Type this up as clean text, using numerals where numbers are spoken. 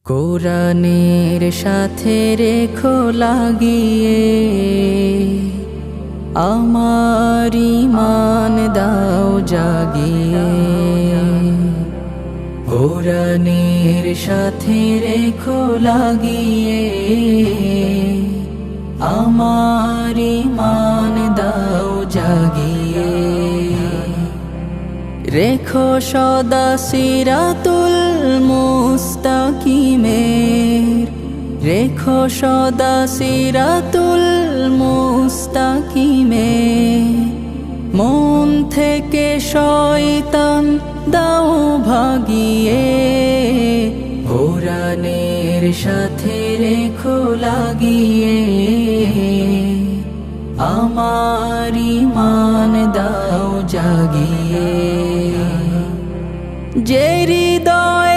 কোরআনের সাথে রেখো লাগিয়ে, আমার ঈমান দাও জাগিয়ে। কোরআনের সাথে রেখো লাগিয়ে, আমার ঈমান দাও জাগিয়ে। রেখো সদা সিরাতুল মুস্তাকিমের, রেখো সদা সিরাতুল মুস্তাকিমের। মন থেকে শয়তান দাও ভাগিয়ে, কোরআনের সাথে রেখো লাগিয়ে, আমার ঈমান দাও জাগিয়ে। যে হৃদয়